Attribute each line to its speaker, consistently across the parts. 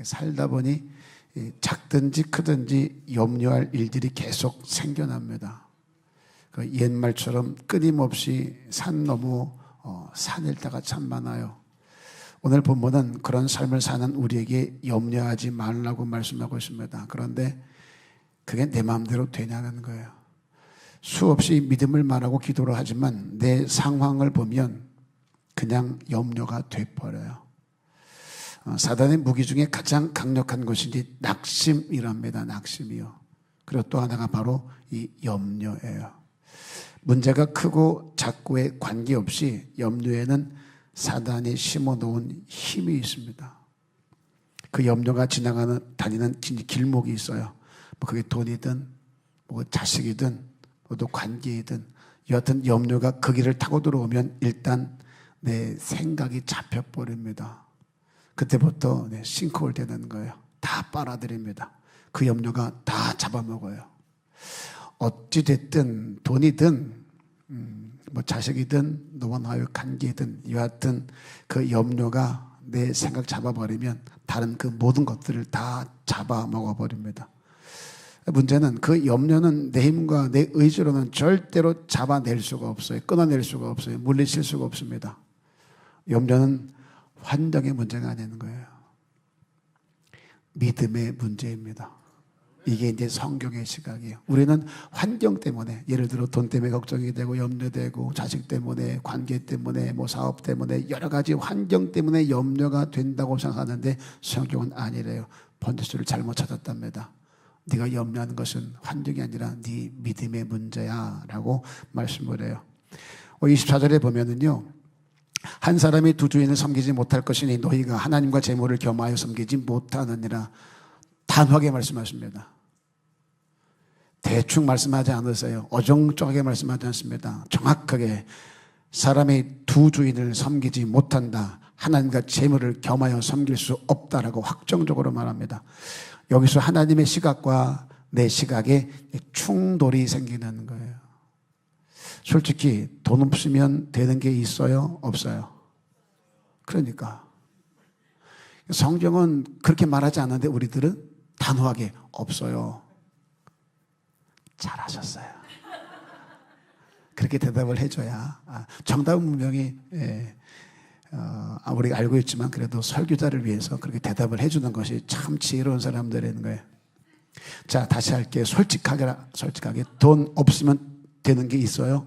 Speaker 1: 살다 보니 작든지 크든지 염려할 일들이 계속 생겨납니다. 그 옛말처럼 끊임없이 산 넘어 산일 때가 참 많아요. 오늘 본문은 그런 삶을 사는 우리에게 염려하지 말라고 말씀하고 있습니다. 그런데 그게 내 마음대로 되냐는 거예요. 수없이 믿음을 말하고 기도를 하지만 내 상황을 보면 그냥 염려가 돼버려요. 사단의 무기 중에 가장 강력한 것이 낙심이랍니다. 낙심이요. 그리고 또 하나가 바로 이 염려예요. 문제가 크고 작고에 관계없이 염려에는 사단이 심어놓은 힘이 있습니다. 그 염려가 다니는 길목이 있어요. 뭐 그게 돈이든 뭐 자식이든 또 관계이든 여하튼 염려가 그 길을 타고 들어오면 일단 내 생각이 잡혀버립니다. 그때부터 싱크홀 되는 거예요. 다 빨아들입니다. 그 염려가 다 잡아먹어요. 어찌됐든 돈이든 뭐 자식이든 너와 나의 관계이든 여하튼 그 염려가 내 생각 잡아버리면 다른 그 모든 것들을 다 잡아먹어버립니다. 문제는 그 염려는 내 힘과 내 의지로는 절대로 잡아낼 수가 없어요. 끊어낼 수가 없어요. 물리칠 수가 없습니다. 염려는 환경의 문제가 아닌 거예요. 믿음의 문제입니다. 이게 이제 성경의 시각이에요. 우리는 환경 때문에, 예를 들어 돈 때문에 걱정이 되고 염려되고 자식 때문에, 관계 때문에, 뭐 사업 때문에 여러 가지 환경 때문에 염려가 된다고 생각하는데 성경은 아니래요. 번지수를 잘못 찾았답니다. 네가 염려하는 것은 환경이 아니라 네 믿음의 문제야 라고 말씀을 해요. 24절에 보면은요, 한 사람이 두 주인을 섬기지 못할 것이니 너희가 하나님과 재물을 겸하여 섬기지 못하느니라. 단호하게 말씀하십니다. 대충 말씀하지 않으세요. 어정쩡하게 말씀하지 않습니다. 정확하게 사람이 두 주인을 섬기지 못한다. 하나님과 재물을 겸하여 섬길 수 없다라고 확정적으로 말합니다. 여기서 하나님의 시각과 내 시각에 충돌이 생기는 거예요. 솔직히 돈 없으면 되는 게 있어요? 없어요? 그러니까 성경은 그렇게 말하지 않는데 우리들은 단호하게 없어요. 잘하셨어요. 그렇게 대답을 해줘야 정답은 분명히 우리가 알고 있지만 그래도 설교자를 위해서 그렇게 대답을 해주는 것이 참 지혜로운 사람들인 거예요. 자, 다시 할게요. 솔직하게 돈 없으면 되는 게 있어요?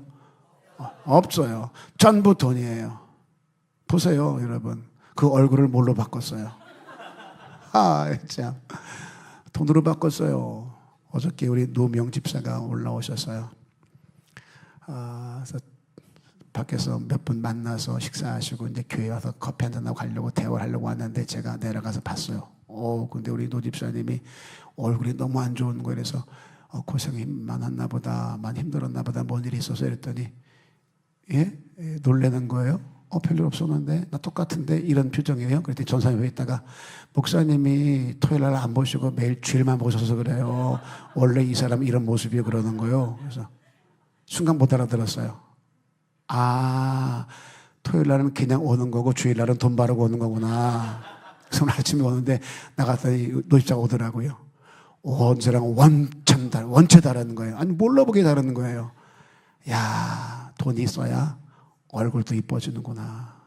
Speaker 1: 없어요. 전부 돈이에요. 보세요, 여러분. 그 얼굴을 뭘로 바꿨어요? 참. 돈으로 바꿨어요. 어저께 우리 노명 집사가 올라오셨어요. 그래서 밖에서 몇 분 만나서 식사하시고 이제 교회 와서 커피 한잔하고 가려고 대화를 하려고 왔는데 제가 내려가서 봤어요. 근데 우리 노 집사님이 얼굴이 너무 안 좋은 거예요. 그래서 고생이 많았나 보다, 많이 힘들었나 보다, 뭔 일이 있어서 이랬더니 놀라는 거예요. 별일 없었는데 나 똑같은데 이런 표정이에요. 그랬더니 전사님이 있다가 목사님이 토요일 날 안 보시고 매일 주일만 보셔서 그래요. 원래 이 사람 이런 모습이에요. 그러는 거예요. 그래서 순간 못 알아들었어요. 토요일 날은 그냥 오는 거고 주일 날은 돈 바르고 오는 거구나. 그래서 오늘 아침에 오는데 나갔더니 노집자가 오더라고요. 언제랑 원체 다르는 거예요. 아니 몰라보게 다르는 거예요. 야, 돈이 있어야 얼굴도 이뻐지는구나.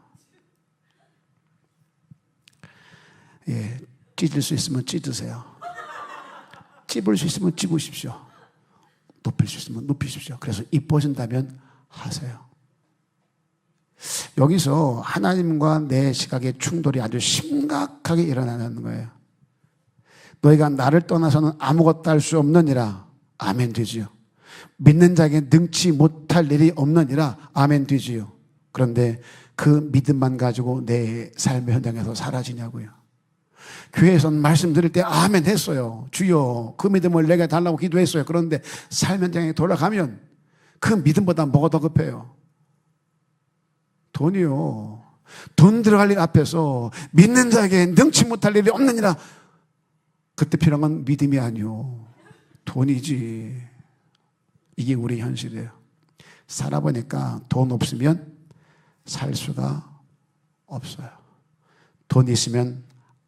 Speaker 1: 찢을 수 있으면 찢으세요. 찝을 수 있으면 찝으십시오. 높일 수 있으면 높이십시오. 그래서 이뻐진다면 하세요. 여기서 하나님과 내 시각의 충돌이 아주 심각하게 일어나는 거예요. 너희가 나를 떠나서는 아무것도 할 수 없느니라. 아멘 되지요. 믿는 자에게 능치 못할 일이 없느니라. 아멘 되지요. 그런데 그 믿음만 가지고 내 삶의 현장에서 사라지냐고요. 교회에서는 말씀 드릴 때 아멘 했어요. 주여 그 믿음을 내게 달라고 기도했어요. 그런데 삶 현장에 돌아가면 그 믿음보다 뭐가 더 급해요? 돈이요. 돈 들어갈 일 앞에서 믿는 자에게 능치 못할 일이 없느니라. 그때 필요한 건 믿음이 아니요, 돈이지. 이게 우리 현실이에요. 살아보니까 돈 없으면 살 수가 없어요. 돈 있으면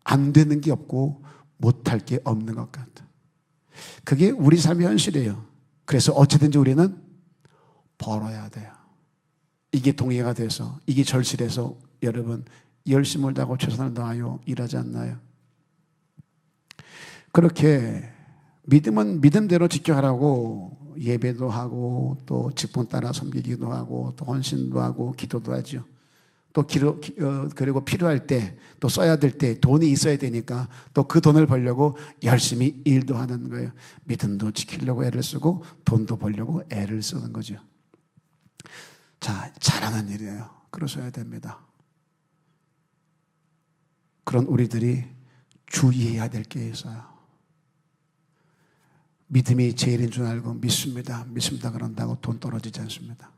Speaker 1: 안 되는 게 없고 못할 게 없는 것 같아. 그게 우리 삶의 현실이에요. 그래서 어찌든지 우리는 벌어야 돼요. 이게 동의가 돼서, 이게 절실해서 여러분 열심을 다하고 최선을 다하여 일하지 않나요? 그렇게 믿음은 믿음대로 지켜하라고 예배도 하고 또 직분 따라 섬기기도 하고 또 헌신도 하고 기도도 하죠. 또 그리고 필요할 때 또 써야 될 때 돈이 있어야 되니까 또 그 돈을 벌려고 열심히 일도 하는 거예요. 믿음도 지키려고 애를 쓰고 돈도 벌려고 애를 쓰는 거죠. 자, 잘하는 일이에요. 그러셔야 됩니다. 그런 우리들이 주의해야 될 게 있어요. 믿음이 제일인 줄 알고 믿습니다 그런다고 돈 떨어지지 않습니다.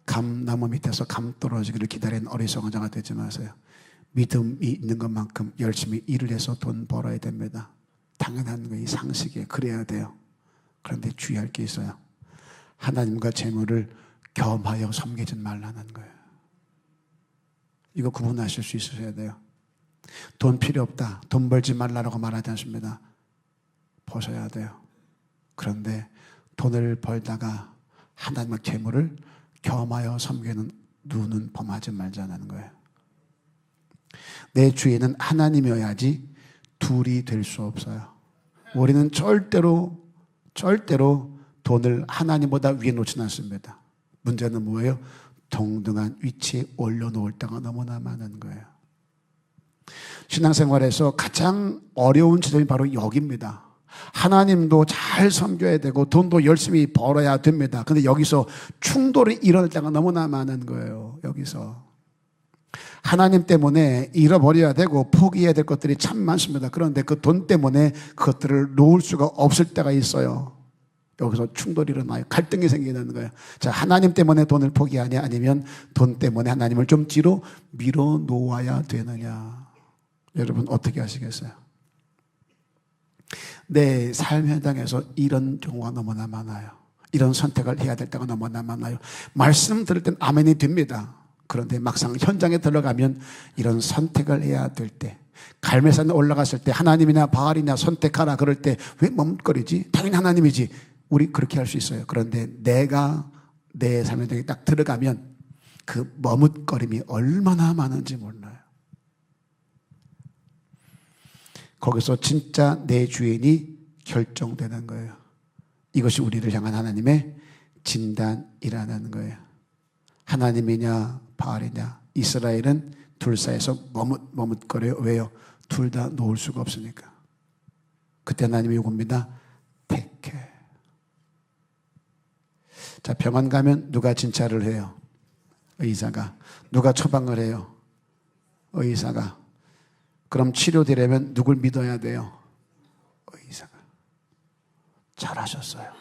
Speaker 1: 감나무 밑에서 감 떨어지기를 기다리는 어리석은 자가 되지 마세요. 믿음이 있는 것만큼 열심히 일을 해서 돈 벌어야 됩니다. 당연한 거예요. 상식에 그래야 돼요. 그런데 주의할 게 있어요. 하나님과 재물을 겸하여 섬기지 말라는 거예요. 이거 구분하실 수 있으셔야 돼요. 돈 필요 없다, 돈 벌지 말라라고 말하지 않습니다. 보셔야 돼요. 그런데 돈을 벌다가 하나님과 재물을 겸하여 섬기는 눈은 범하지 말자는 거예요. 내 주인은 하나님이어야지 둘이 될 수 없어요. 우리는 절대로 돈을 하나님보다 위에 놓지는 않습니다. 문제는 뭐예요? 동등한 위치에 올려놓을 때가 너무나 많은 거예요. 신앙생활에서 가장 어려운 지점이 바로 여기입니다. 하나님도 잘 섬겨야 되고 돈도 열심히 벌어야 됩니다. 그런데 여기서 충돌이 일어날 때가 너무나 많은 거예요. 여기서 하나님 때문에 잃어버려야 되고 포기해야 될 것들이 참 많습니다. 그런데 그 돈 때문에 그것들을 놓을 수가 없을 때가 있어요. 여기서 충돌이 일어나요. 갈등이 생기는 거예요. 자, 하나님 때문에 돈을 포기하냐 아니면 돈 때문에 하나님을 좀 뒤로 밀어 놓아야 되느냐. 여러분 어떻게 하시겠어요? 내 삶 현장에서 이런 경우가 너무나 많아요. 이런 선택을 해야 될 때가 너무나 많아요. 말씀 들을 땐 아멘이 됩니다. 그런데 막상 현장에 들어가면 이런 선택을 해야 될 때, 갈매산에 올라갔을 때 하나님이나 바알이나 선택하라 그럴 때 왜 머뭇거리지? 당연히 하나님이지. 우리 그렇게 할 수 있어요. 그런데 내가 내 삶 현장에 딱 들어가면 그 머뭇거림이 얼마나 많은지 몰라요. 거기서 진짜 내 주인이 결정되는 거예요. 이것이 우리를 향한 하나님의 진단이라는 거예요. 하나님이냐 바알이냐. 이스라엘은 둘 사이에서 머뭇거려요. 왜요? 둘 다 놓을 수가 없으니까. 그때 하나님이 요구합니다. 택해. 자, 병원 가면 누가 진찰을 해요? 의사가. 누가 처방을 해요? 의사가. 그럼 치료되려면 누굴 믿어야 돼요? 의사가. 잘하셨어요.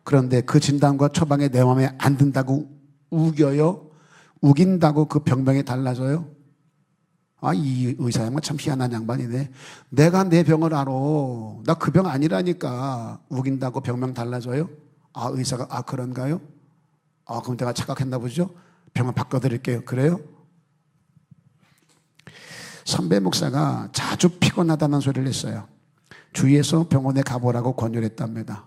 Speaker 1: 그런데 그 진단과 처방에 내 마음에 안 든다고 우겨요? 우긴다고 그 병명이 달라져요? 아, 이 의사 양반 참 희한한 양반이네. 내가 내 병을 알아. 나 그 병 아니라니까. 우긴다고 병명 달라져요? 아, 의사가, 아, 그런가요? 아, 그럼 내가 착각했나 보죠? 병을 바꿔드릴게요. 그래요? 선배 목사가 자주 피곤하다는 소리를 했어요. 주위에서 병원에 가보라고 권유를 했답니다.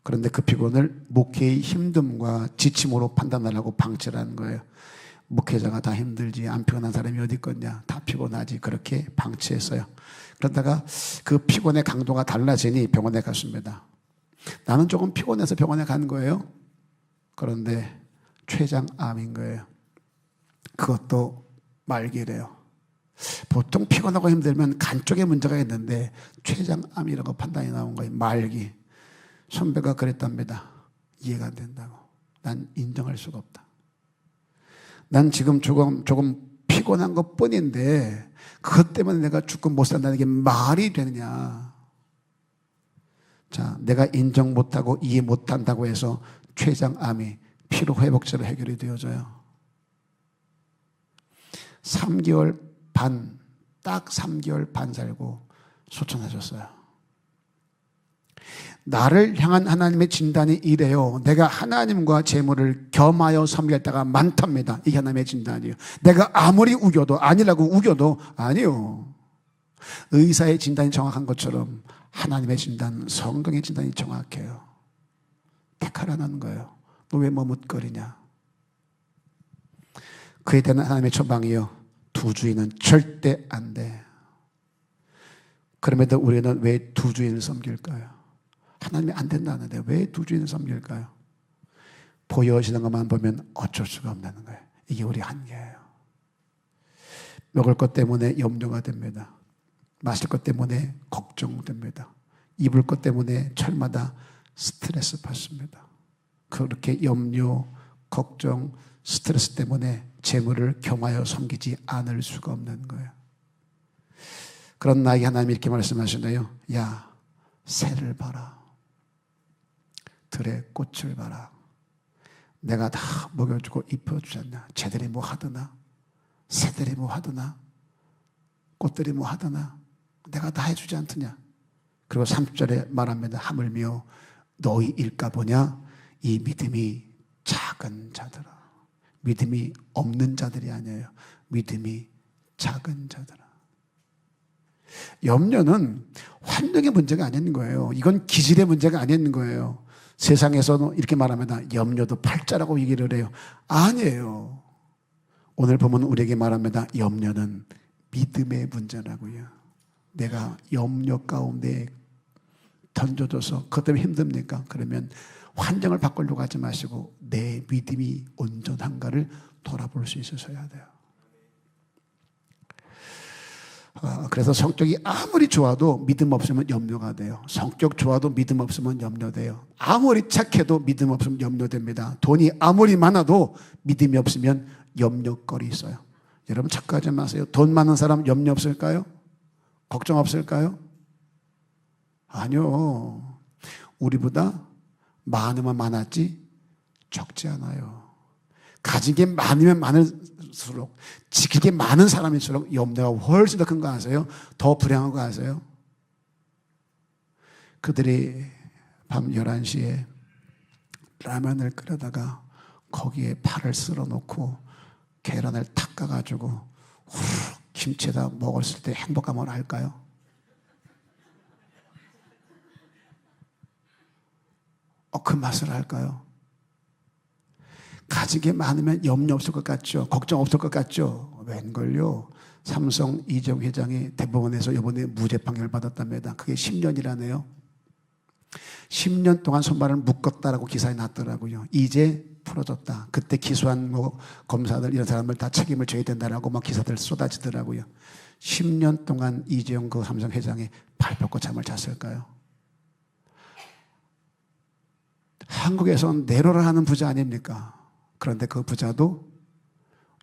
Speaker 1: 그런데 그 피곤을 목회의 힘듦과 지침으로 판단하려고 방치를 하는 거예요. 목회자가 다 힘들지 안 피곤한 사람이 어디 있겠냐. 다 피곤하지. 그렇게 방치했어요. 그러다가 그 피곤의 강도가 달라지니 병원에 갔습니다. 나는 조금 피곤해서 병원에 간 거예요. 그런데 췌장암인 거예요. 그것도 말기래요. 보통 피곤하고 힘들면 간 쪽에 문제가 있는데 췌장암이라고 판단이 나온 거예요. 말기. 선배가 그랬답니다. 이해가 안 된다고. 난 인정할 수가 없다. 난 지금 조금 피곤한 것 뿐인데 그것 때문에 내가 죽고 못 산다는 게 말이 되느냐. 자, 내가 인정 못하고 이해 못한다고 해서 췌장암이 피로회복제로 해결이 되어져요. 3개월 반, 딱 3개월 반 살고 소천하셨어요. 나를 향한 하나님의 진단이 이래요. 내가 하나님과 재물을 겸하여 섬길 때가 많답니다. 이게 하나님의 진단이에요. 내가 아무리 우겨도 아니라고 우겨도 아니요. 의사의 진단이 정확한 것처럼 하나님의 진단, 성경의 진단이 정확해요. 택하라는 거예요. 너 왜 머뭇거리냐? 그에 대한 하나님의 처방이요, 두 주인은 절대 안 돼. 그럼에도 우리는 왜 두 주인을 섬길까요? 하나님이 안 된다는데 왜 두 주인을 섬길까요? 보여지는 것만 보면 어쩔 수가 없다는 거예요. 이게 우리 한계예요. 먹을 것 때문에 염려가 됩니다. 마실 것 때문에 걱정됩니다. 입을 것 때문에 철마다 스트레스 받습니다. 그렇게 염려, 걱정, 스트레스 때문에 재물을 겸하여 섬기지 않을 수가 없는 거예요. 그런 나에게 하나님이 이렇게 말씀하시네요. 야, 새를 봐라. 들의 꽃을 봐라. 내가 다 먹여주고 입혀주지 않나. 쟤들이 뭐 하더나, 새들이 뭐 하더나, 꽃들이 뭐 하더나 내가 다 해주지 않더냐. 그리고 30절에 말합니다. 하물며 너희 일까 보냐. 이 믿음이 작은 자들아. 믿음이 없는 자들이 아니에요. 믿음이 작은 자들아. 염려는 환경의 문제가 아닌 거예요. 이건 기질의 문제가 아닌 거예요. 세상에서는 이렇게 말합니다. 염려도 팔자라고 얘기를 해요. 아니에요. 오늘 보면 우리에게 말합니다. 염려는 믿음의 문제라고요. 내가 염려 가운데 던져줘서 그것 때문에 힘듭니까? 그러면 환경을 바꾸려고 하지 마시고 내 믿음이 온전한가를 돌아볼 수 있어야 돼요. 그래서 성격이 아무리 좋아도 믿음 없으면 염려가 돼요. 성격 좋아도 믿음 없으면 염려돼요. 아무리 착해도 믿음 없으면 염려됩니다. 돈이 아무리 많아도 믿음이 없으면 염려거리 있어요. 여러분 착각하지 마세요. 돈 많은 사람 염려 없을까요? 걱정 없을까요? 아니요. 우리보다 많으면 많았지 적지 않아요. 가진 게 많으면 많을수록, 지킬 게 많은 사람일수록 염려가 훨씬 더 큰 거 아세요? 더 불행한 거 아세요? 그들이 밤 11시에 라면을 끓여다가 거기에 파를 썰어 놓고 계란을 탁 까가지고 후루룩 김치에다 먹었을 때 행복감을 알까요? 그 맛을 알까요? 가진 게 많으면 염려 없을 것 같죠? 걱정 없을 것 같죠? 웬걸요? 삼성 이재용 회장이 대법원에서 이번에 무죄 판결을 받았답니다. 그게 10년이라네요. 10년 동안 손발을 묶었다라고 기사에 났더라고요. 이제 풀어졌다. 그때 기소한 검사들 이런 사람들 다 책임을 져야 된다라고 막 기사들 쏟아지더라고요. 10년 동안 이재용 그 삼성 회장이 발 뻗고 잠을 잤을까요? 한국에서는 내로라 하는 부자 아닙니까? 그런데 그 부자도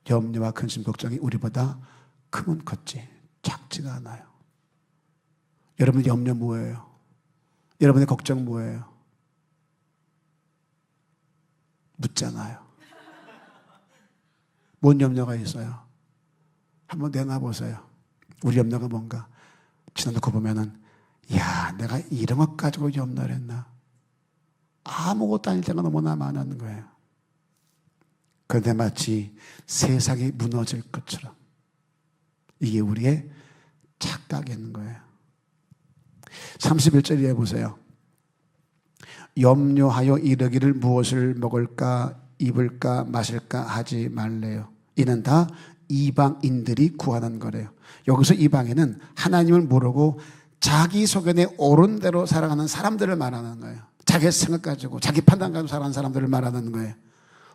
Speaker 1: 염려와 근심 걱정이 우리보다 크면 컸지 작지가 않아요. 여러분의 염려 뭐예요? 여러분의 걱정 뭐예요? 묻잖아요. 뭔 염려가 있어요? 한번 내놔보세요. 우리 염려가 뭔가? 지나놓고 보면은 야, 내가 이런 것 가지고 염려를 했나? 아무것도 아닐 때가 너무나 많은 거예요. 그런데 마치 세상이 무너질 것처럼 이게 우리의 착각인 거예요. 31절에 보세요. 염려하여 이르기를 무엇을 먹을까 입을까 마실까 하지 말래요. 이는 다 이방인들이 구하는 거래요. 여기서 이방인은 하나님을 모르고 자기 소견에 옳은 대로 살아가는 사람들을 말하는 거예요. 자기 생각 가지고 자기 판단 가지고 살아가는 사람들을 말하는 거예요.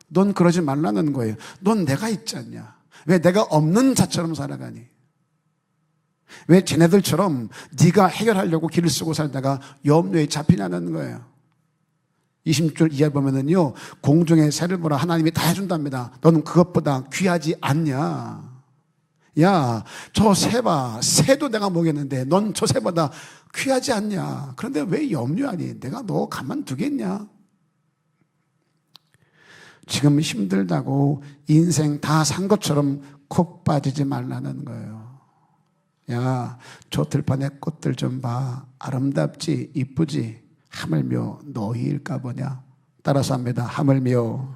Speaker 1: 넌 그러지 말라는 거예요. 넌 내가 있지 않냐? 왜 내가 없는 자처럼 살아가니? 왜 쟤네들처럼 네가 해결하려고 길을 쓰고 살다가 염려에 잡히냐는 거예요. 26절 이하에 보면은요, 공중의 새를 보라 하나님이 다 해준답니다. 너는 그것보다 귀하지 않냐? 야, 저 새 봐. 새도 내가 먹였는데 넌 저 새보다 귀하지 않냐? 그런데 왜 염려하니? 내가 너 가만두겠냐? 지금 힘들다고 인생 다 산 것처럼 코 빠지지 말라는 거예요. 야, 저 들판에 꽃들 좀 봐. 아름답지? 이쁘지? 하물며 너희일까 보냐? 따라서 합니다. 하물며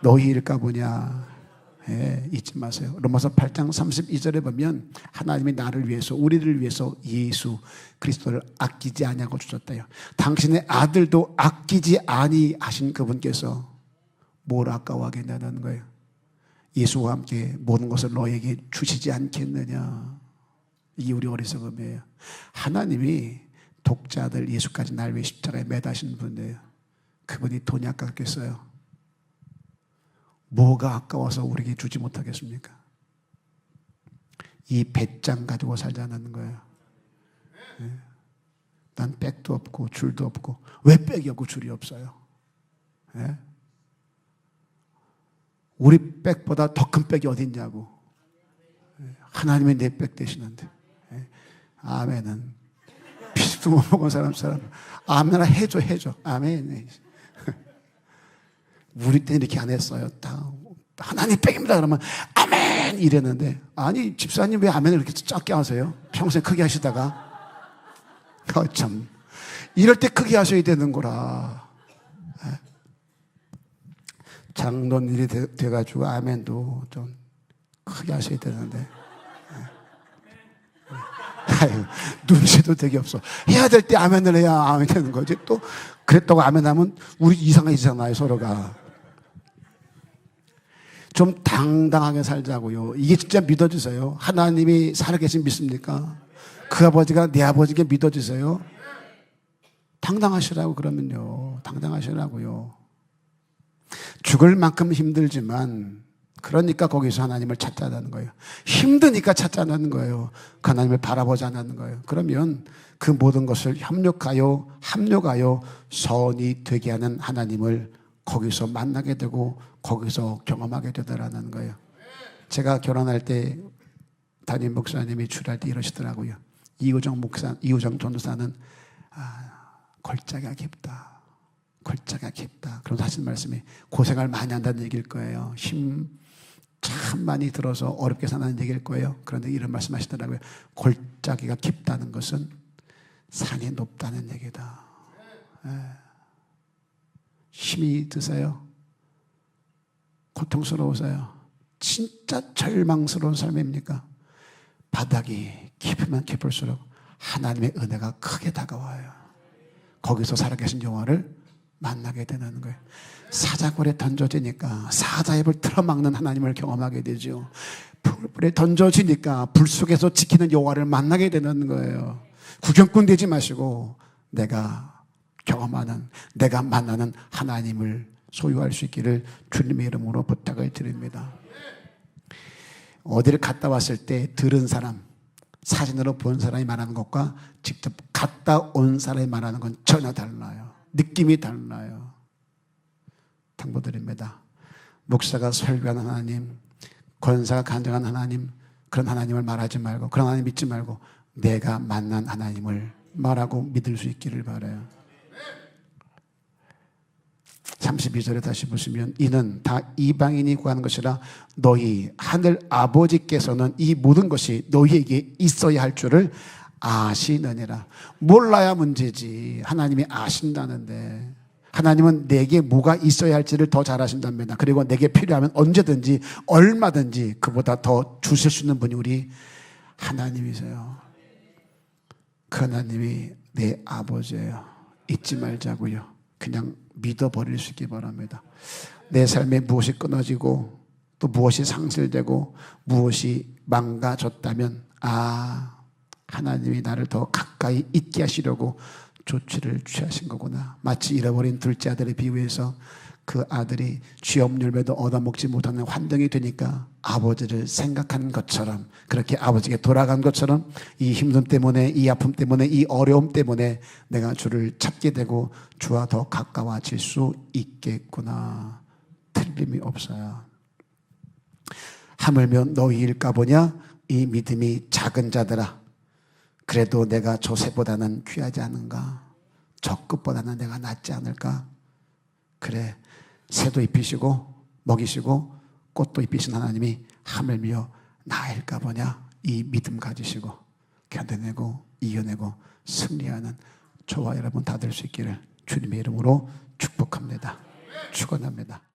Speaker 1: 너희일까 보냐? 예, 잊지 마세요. 로마서 8장 32절에 보면 하나님이 나를 위해서, 우리를 위해서 예수 그리스도를 아끼지 아니하고 주셨다요. 당신의 아들도 아끼지 아니하신 그분께서 뭘 아까워하겠냐는 거예요. 예수와 함께 모든 것을 너에게 주시지 않겠느냐. 이게 우리 어리석음이에요. 하나님이 독자 아들 예수까지 날 위해 십자가에 매다신 분이에요. 그분이 돈이 아깝겠어요? 뭐가 아까워서 우리에게 주지 못하겠습니까? 이 배짱 가지고 살자는 거예요. 네. 난 백도 없고 줄도 없고. 왜 백이 없고 줄이 없어요? 네? 우리 백보다 더 큰 백이 어디 있냐고. 네. 하나님이 내 백 되시는데. 네. 아멘은 피식도 못 먹은 사람 아멘이라 해줘. 아멘. 우리 때는 이렇게 안 했어요. 하나님 백입니다 그러면 아멘 이랬는데, 아니 집사님 왜 아멘을 이렇게 작게 하세요? 평소에 크게 하시다가. 참 이럴 때 크게 하셔야 되는 거라. 장로일이 돼가지고 아멘도 좀 크게 하셔야 되는데. 아유, 눈치도 되게 없어. 해야 될 때 아멘을 해야 아멘 되는 거지. 또 그랬다고 아멘하면 우리 이상해지잖아요, 서로가. 좀 당당하게 살자고요. 이게 진짜 믿어주세요. 하나님이 살아계신 믿습니까? 그 아버지가 내 아버지께 믿어주세요. 당당하시라고. 그러면요, 당당하시라고요. 죽을 만큼 힘들지만, 그러니까 거기서 하나님을 찾자는 거예요. 힘드니까 찾자는 거예요. 그 하나님을 바라보자는 거예요. 그러면 그 모든 것을 협력하여 합력하여 선이 되게 하는 하나님을 거기서 만나게 되고 거기서 경험하게 되더라는 거예요. 제가 결혼할 때 담임 목사님이 주례할 때 이러시더라고요. 이우정 전도사는 골짜기가 깊다. 골짜기가 깊다. 그럼 하신 말씀이 고생을 많이 한다는 얘기일 거예요. 힘 참 많이 들어서 어렵게 사는 얘기일 거예요. 그런데 이런 말씀 하시더라고요. 골짜기가 깊다는 것은 산이 높다는 얘기다. 힘이 드세요? 고통스러우세요? 진짜 절망스러운 삶입니까? 바닥이 깊으면 깊을수록 하나님의 은혜가 크게 다가와요. 거기서 살아계신 영화를 만나게 되는 거예요. 사자굴에 던져지니까 사자입을 틀어막는 하나님을 경험하게 되죠. 불에 던져지니까 불 속에서 지키는 여호와를 만나게 되는 거예요. 구경꾼 되지 마시고 내가 경험하는, 내가 만나는 하나님을 소유할 수 있기를 주님의 이름으로 부탁을 드립니다. 어디를 갔다 왔을 때 들은 사람, 사진으로 본 사람이 말하는 것과 직접 갔다 온 사람이 말하는 건 전혀 달라요. 느낌이 달라요. 당부드립니다. 목사가 설교하는 하나님, 권사가 간증하는 하나님, 그런 하나님을 말하지 말고, 그런 하나님 믿지 말고 내가 만난 하나님을 말하고 믿을 수 있기를 바라요. 32절에 다시 보시면 이는 다 이방인이 구하는 것이라 너희 하늘 아버지께서는 이 모든 것이 너희에게 있어야 할 줄을 아시느니라. 몰라야 문제지. 하나님이 아신다는데, 하나님은 내게 뭐가 있어야 할지를 더 잘 아신답니다. 그리고 내게 필요하면 언제든지 얼마든지 그보다 더 주실 수 있는 분이 우리 하나님이세요. 그 하나님이 내 아버지예요. 잊지 말자고요. 그냥 믿어버릴 수 있기 바랍니다. 내 삶에 무엇이 끊어지고 또 무엇이 상실되고 무엇이 망가졌다면 하나님이 나를 더 가까이 있게 하시려고 조치를 취하신 거구나. 마치 잃어버린 둘째 아들에 비유해서 그 아들이 쥐업 열매도 얻어먹지 못하는 환경이 되니까 아버지를 생각한 것처럼, 그렇게 아버지에게 돌아간 것처럼 이 힘듦 때문에, 이 아픔 때문에, 이 어려움 때문에 내가 주를 찾게 되고 주와 더 가까워질 수 있겠구나. 틀림이 없어요. 하물며 너희일까 보냐? 이 믿음이 작은 자들아, 그래도 내가 저 새보다는 귀하지 않은가? 저 끝보다는 내가 낫지 않을까? 그래, 새도 입히시고 먹이시고 꽃도 입히신 하나님이 하물며 나일까 보냐? 이 믿음 가지시고 견뎌내고 이겨내고 승리하는 저와 여러분 다 될 수 있기를 주님의 이름으로 축복합니다. 축원합니다.